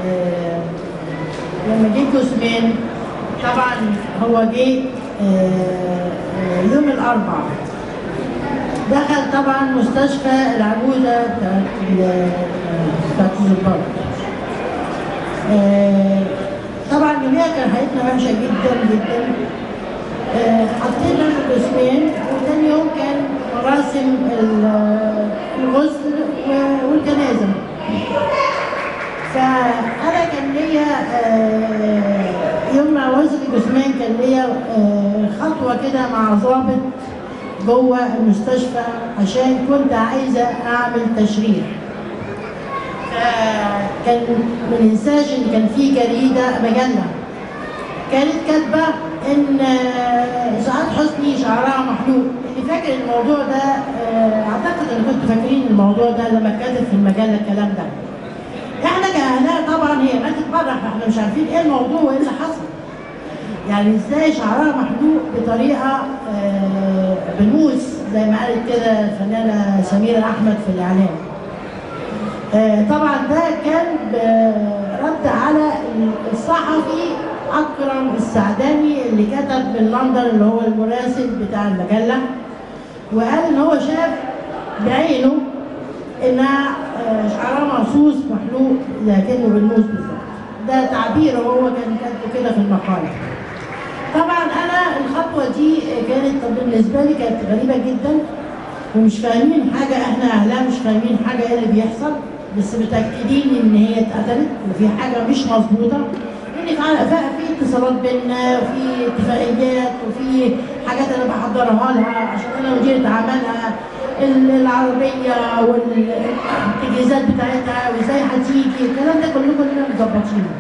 آه، لما جه جوزمان طبعا هو جه يوم الاربعاء، دخل طبعا مستشفى العجوزه بتاعت الضباط. طبعا يوميها كان حياتنا وحشه جدا جدا. حطينا جسمين، وتاني يوم كان مراسم الغسل والجنازه. فانا كان ليا يوم ما وصل جسمان كان ليا خطوه كده مع ضابط جوه المستشفى عشان كنت عايزه اعمل تشريح. كان ما ننساش ان كان في جريده مجله كانت كاتبه ان سعاد حسني شعرها محلوق. اللي فاكر الموضوع ده اعتقد ان كنتوا فاكرين الموضوع ده لما كاتب في المجله الكلام ده. احنا كاهلاء طبعا هي ماتت بره، فاحنا مش عارفين ايه الموضوع وايه اللي حصل. يعني ازاي شعرها محلوق بطريقه بنوس زي ما قالت كده الفنانه سميره احمد في الاعلان. طبعا ده كان رد على الصحفي اكرم السعداني اللي كتب من لندن، اللي هو المراسل بتاع المجله، وقال ان هو شاف بعينه انها شعرها مقصوص محلوق لكنه بالنوز بالظبط. ده تعبيره هو كان كاتبه كده في المقاله. طبعا انا الخطوه دي كانت بالنسبه لي كانت غريبه جدا، ومش فاهمين حاجه، احنا اهلها مش فاهمين حاجه ايه اللي بيحصل، بس متاكدين ان هي اتقتلت وفي حاجه مش مظبوطه، لان في اتصالات بينا وفي اتفاقيات وفي حاجات انا بحضرها لها عشان انا مديره عملها، العربيه والتجهيزات بتاعتها وازاي هتيجي، الكلام ده كله كنا مظبطينه.